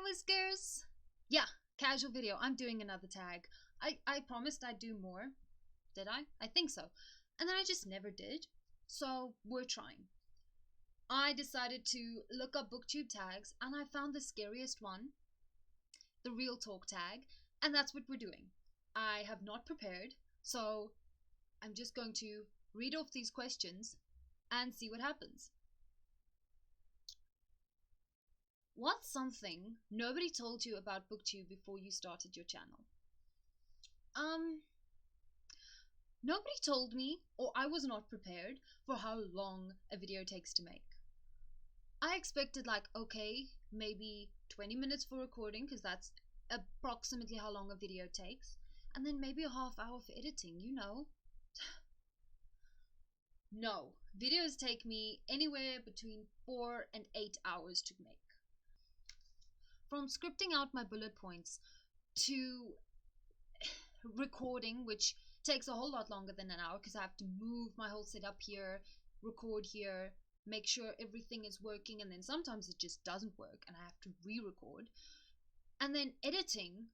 Whiskers! Yeah, casual video. I'm doing another tag. I promised I'd do more. Did I? I think so. And then I just never did. So we're trying. I decided to look up Booktube tags and I found the scariest one, the real talk tag, and that's what we're doing. I have not prepared, so I'm just going to read off these questions and see what happens. What's something nobody told you about Booktube before you started your channel? Nobody told me, or I was not prepared for how long a video takes to make. I expected okay, maybe 20 minutes for recording, because that's approximately how long a video takes, and then maybe a half hour for editing, you know. No, videos take me anywhere between 4 and 8 hours to make. From scripting out my bullet points to recording, which takes a whole lot longer than an hour because I have to move my whole setup here, record here, make sure everything is working, and then sometimes it just doesn't work and I have to re-record. And then editing,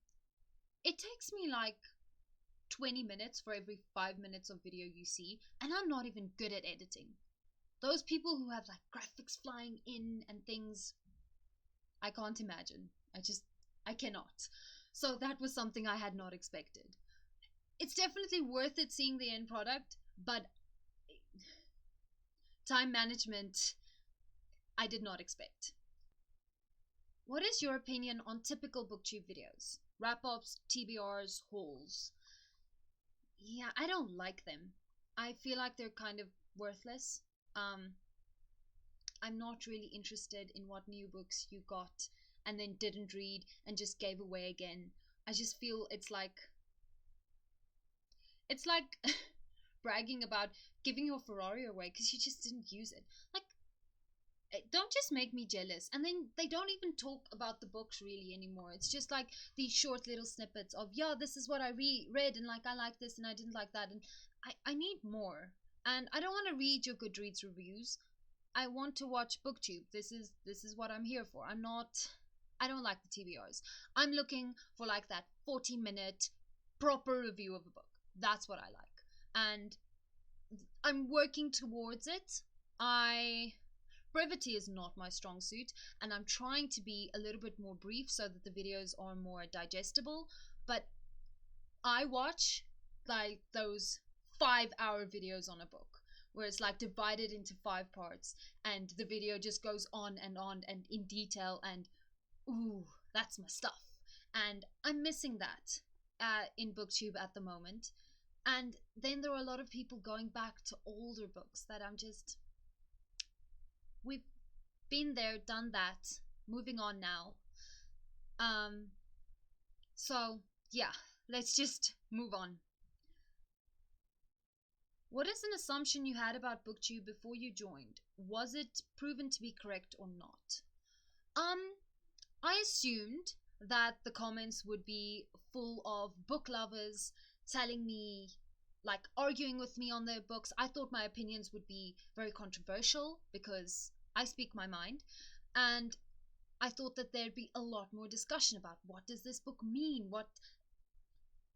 it takes me 20 minutes for every 5 minutes of video you see, and I'm not even good at editing. Those people who have graphics flying in and things, I can't imagine. I cannot. So that was something I had not expected. It's definitely worth it seeing the end product, but time management, I did not expect. What is your opinion on typical Booktube videos? Wrap-ups, TBRs, hauls? Yeah, I don't like them. I feel like they're kind of worthless. I'm not really interested in what new books you got and then didn't read and just gave away again. I just feel it's like bragging about giving your Ferrari away because you just didn't use it. Don't just make me jealous. And then they don't even talk about the books really anymore. It's just these short little snippets of, yeah, this is what I read and I like this and I didn't like that, and I need more. And I don't want to read your Goodreads reviews. I want to watch Booktube. This is what I'm here for. I don't like the TBRs. I'm looking for that 40-minute proper review of a book. That's what I like. And I'm working towards it. Brevity is not my strong suit, and I'm trying to be a little bit more brief so that the videos are more digestible. But I watch those 5-hour videos on a book where it's divided into 5 parts and the video just goes on and in detail, and ooh, that's my stuff. And I'm missing that in Booktube at the moment. And then there are a lot of people going back to older books that I'm just, we've been there, done that, moving on now. So yeah, let's just move on. What is an assumption you had about Booktube before you joined? Was it proven to be correct or not? I assumed that the comments would be full of book lovers telling me, arguing with me on their books. I thought my opinions would be very controversial because I speak my mind, and I thought that there'd be a lot more discussion about what does this book mean, but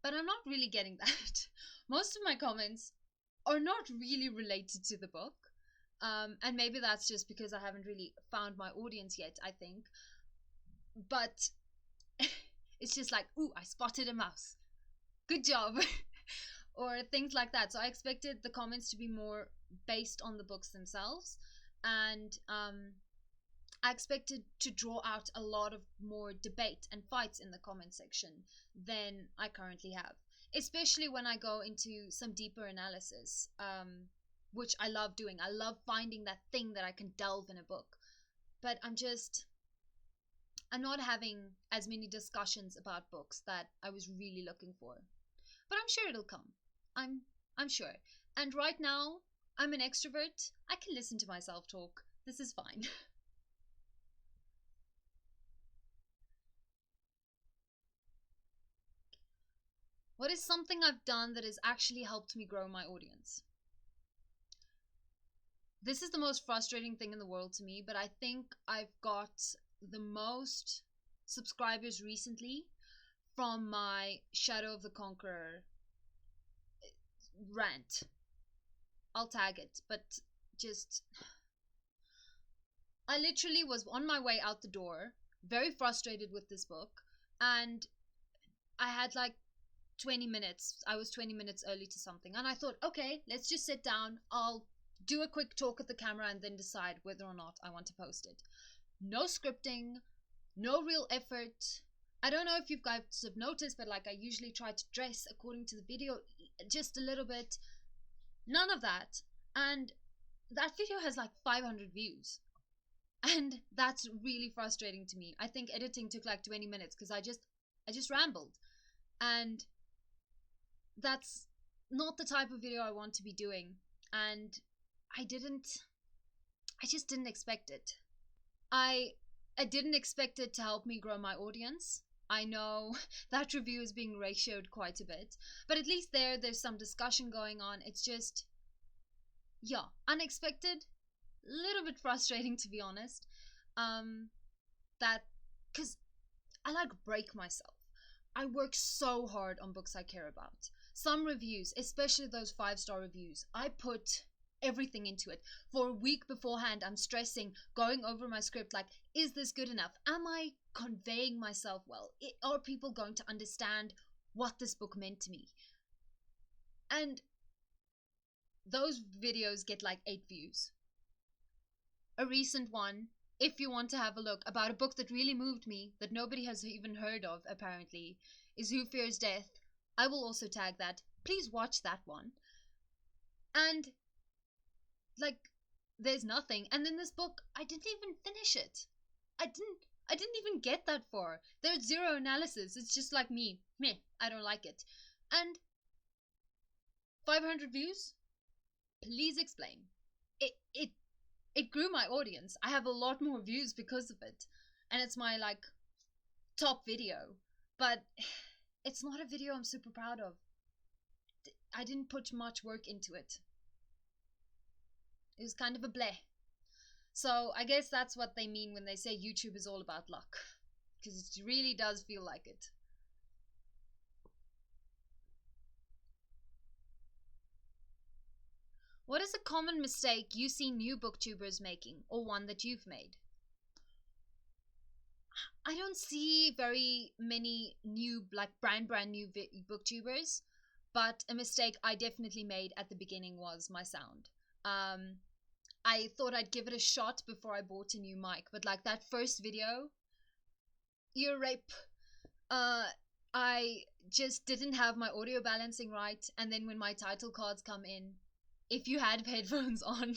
I'm not really getting that. Most of my comments are not really related to the book, and maybe that's just because I haven't really found my audience yet, I think. But it's just ooh, I spotted a mouse, good job. Or things like that. So I expected the comments to be more based on the books themselves, and I expected to draw out a lot of more debate and fights in the comment section than I currently have, especially when I go into some deeper analysis, which I love doing. I love finding that thing that I can delve in a book, but I'm not having as many discussions about books that I was really looking for. But I'm sure it'll come. I'm sure. And right now, I'm an extrovert. I can listen to myself talk. This is fine. What is something I've done that has actually helped me grow my audience? This is the most frustrating thing in the world to me, but I think I've got the most subscribers recently from my Shadow of the Conqueror rant. I'll tag it, but just I literally was on my way out the door, very frustrated with this book, and I had like 20 minutes. I was 20 minutes early to something, and I thought, okay, let's just sit down. I'll do a quick talk at the camera and then decide whether or not I want to post it. No scripting, no real effort. I don't know if you guys have noticed, but like I usually try to dress according to the video just a little bit. None of that. And that video has like 500 views. And that's really frustrating to me. I think editing took like 20 minutes because I just rambled. And that's not the type of video I want to be doing. And I just didn't expect it. I didn't expect it to help me grow my audience. I know that review is being ratioed quite a bit, but at least there's some discussion going on. It's just, yeah, unexpected, a little bit frustrating to be honest. That, because I like break myself. I work so hard on books I care about. Some reviews, especially those 5-star reviews, I put everything into it. For a week beforehand, I'm stressing, going over my script like, is this good enough? Am I conveying myself well? Are people going to understand what this book meant to me? And those videos get like 8 views. A recent one, if you want to have a look, about a book that really moved me, that nobody has even heard of apparently, is Who Fears Death. I will also tag that. Please watch that one. And like, there's nothing. And then this book, I didn't even finish it. I didn't even get that far. There's zero analysis. It's just like me. Meh, I don't like it. And 500 views? Please explain. It grew my audience. I have a lot more views because of it. And it's my like top video. But it's not a video I'm super proud of. I didn't put much work into it. It was kind of a bleh. So I guess that's what they mean when they say YouTube is all about luck. Because it really does feel like it. What is a common mistake you see new booktubers making, or one that you've made? I don't see very many new, like brand new booktubers, but a mistake I definitely made at the beginning was my sound. I thought I'd give it a shot before I bought a new mic, but like that first video, ear rape, I just didn't have my audio balancing right, and then when my title cards come in, if you had headphones on,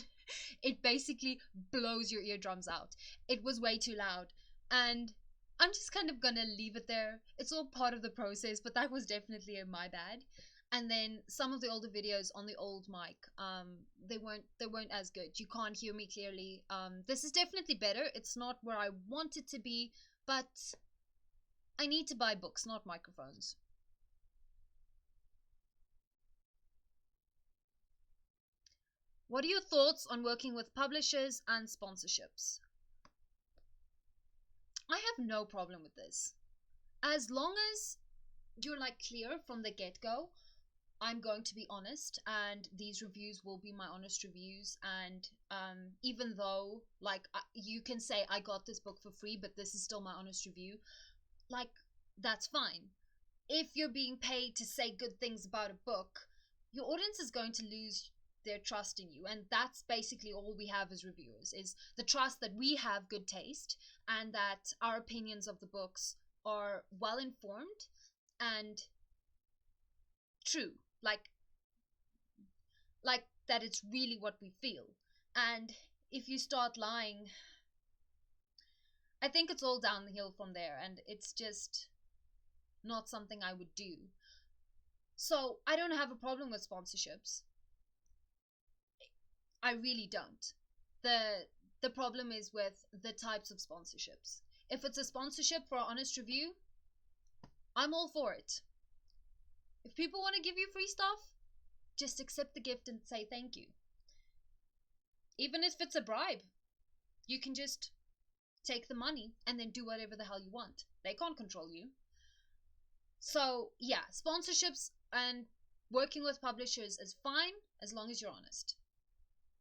it basically blows your eardrums out. It was way too loud, and I'm just kind of gonna leave it there. It's all part of the process, but that was definitely my bad. And then some of the older videos on the old mic, they weren't as good. You can't hear me clearly. This is definitely better. It's not where I want it to be, but I need to buy books, not microphones. What are your thoughts on working with publishers and sponsorships? I have no problem with this. As long as you're like clear from the get-go, I'm going to be honest, and these reviews will be my honest reviews. And even though like you can say I got this book for free, but this is still my honest review, like that's fine. If you're being paid to say good things about a book, your audience is going to lose their trust in you, and that's basically all we have as reviewers, is the trust that we have good taste and that our opinions of the books are well informed and true, like that it's really what we feel. And if you start lying, I think it's all downhill from there, and it's just not something I would do. So I don't have a problem with sponsorships. I really don't. The problem is with the types of sponsorships. If it's a sponsorship for an honest review, I'm all for it. If people want to give you free stuff, just accept the gift and say thank you. Even if it's a bribe, you can just take the money and then do whatever the hell you want. They can't control you. So, yeah, sponsorships and working with publishers is fine as long as you're honest.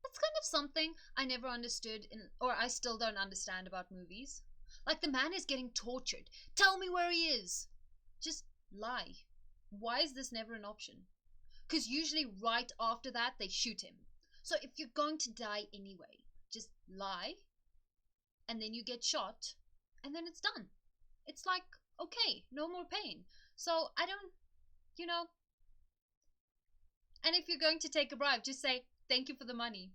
That's kind of something I never understood, or I still don't understand about movies. Like, the man is getting tortured. Tell me where he is. Just lie. Why is this never an option? Because usually right after that, they shoot him. So if you're going to die anyway, just lie, and then you get shot, and then it's done. It's like, okay, no more pain. So I don't, you know. And if you're going to take a bribe, just say, thank you for the money.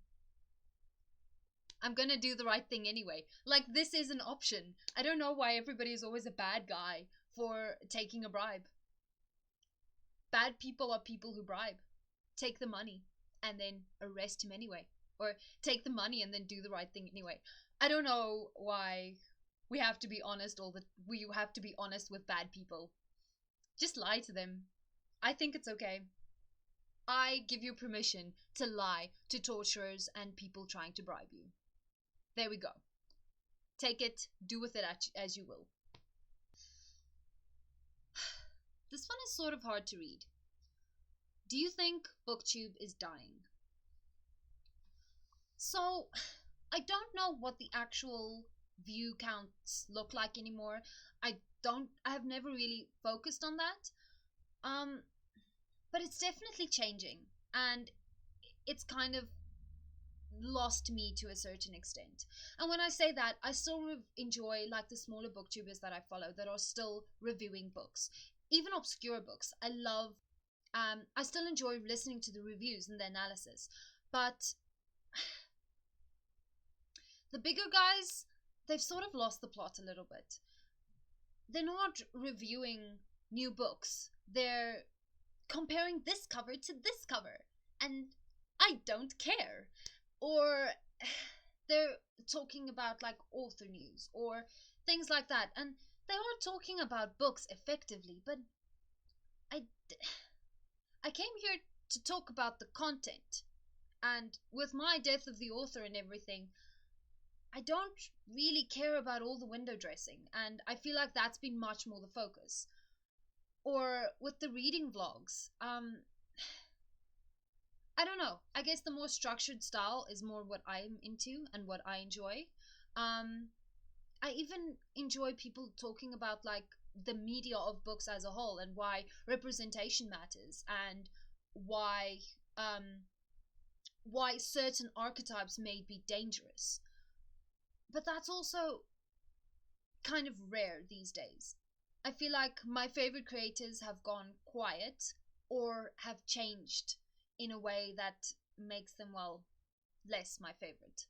I'm gonna do the right thing anyway. Like, this is an option. I don't know why everybody is always a bad guy for taking a bribe. Bad people are people who bribe. Take the money and then arrest him anyway. Or take the money and then do the right thing anyway. I don't know why we have to be honest we have to be honest with bad people. Just lie to them. I think it's okay. I give you permission to lie to torturers and people trying to bribe you. There we go. Take it, do with it as you will. This one is sort of hard to read. Do you think Booktube is dying? So, I don't know what the actual view counts look like anymore. I have never really focused on that. But it's definitely changing, and it's kind of lost me to a certain extent. And when I say that, I still enjoy like the smaller booktubers that I follow that are still reviewing books, even obscure books. I still enjoy listening to the reviews and the analysis, but the bigger guys, they've sort of lost the plot a little bit. They're not reviewing new books. They're comparing this cover to this cover, and I don't care. Or they're talking about like author news or things like that, and they are talking about books effectively, but I came here to talk about the content, and with my death of the author and everything, I don't really care about all the window dressing, and I feel like that's been much more the focus. Or with the reading vlogs, I don't know. I guess the more structured style is more what I'm into and what I enjoy. I even enjoy people talking about like the media of books as a whole and why representation matters and why certain archetypes may be dangerous. But that's also kind of rare these days. I feel like my favorite creators have gone quiet or have changed in a way that makes them, well, less my favorite.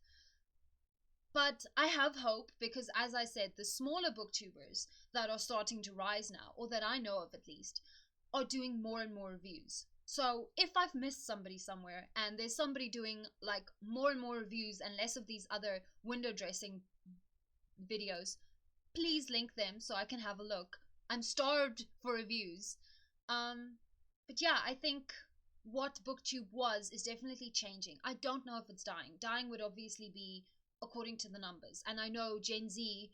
But I have hope because, as I said, the smaller booktubers that are starting to rise now, or that I know of at least, are doing more and more reviews. So if I've missed somebody somewhere and there's somebody doing like more and more reviews and less of these other window dressing videos, please link them so I can have a look. I'm starved for reviews. But yeah, I think what Booktube was is definitely changing. I don't know if it's dying. Dying would obviously be according to the numbers. And I know Gen Z,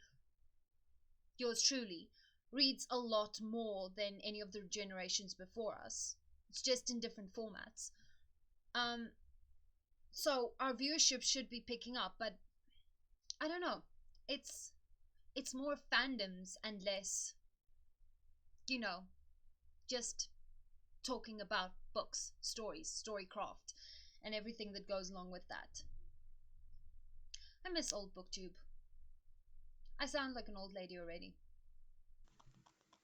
yours truly, reads a lot more than any of the generations before us. It's just in different formats. So our viewership should be picking up, but I don't know. It's more fandoms and less, just talking about books, stories, storycraft, and everything that goes along with that. I miss old Booktube. I sound like an old lady already.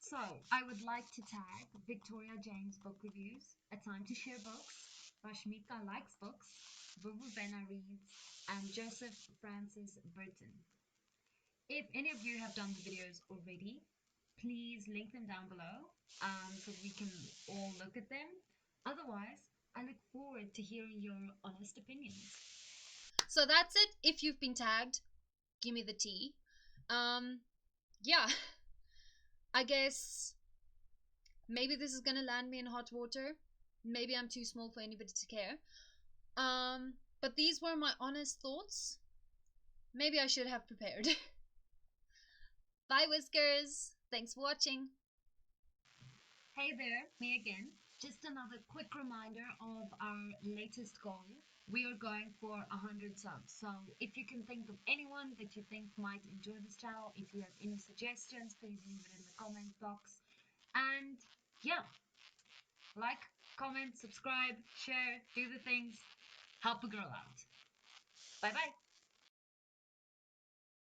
So, I would like to tag Victoria James Book Reviews, A Time to Share Books, Rashmika Likes Books, Bubu Bena Reads, and Joseph Francis Burton. If any of you have done the videos already, please link them down below so we can all look at them. Otherwise, I look forward to hearing your honest opinions. So that's it. If you've been tagged, give me the tea. Yeah. I guess maybe this is gonna land me in hot water. Maybe I'm too small for anybody to care. But these were my honest thoughts. Maybe I should have prepared. Hi, Whiskers. Thanks for watching. Hey there, me again. Just another quick reminder of our latest goal. We are going for 100 subs. So if you can think of anyone that you think might enjoy this channel, if you have any suggestions, please leave it in the comment box. And yeah, like, comment, subscribe, share, do the things. Help a girl out. Bye bye.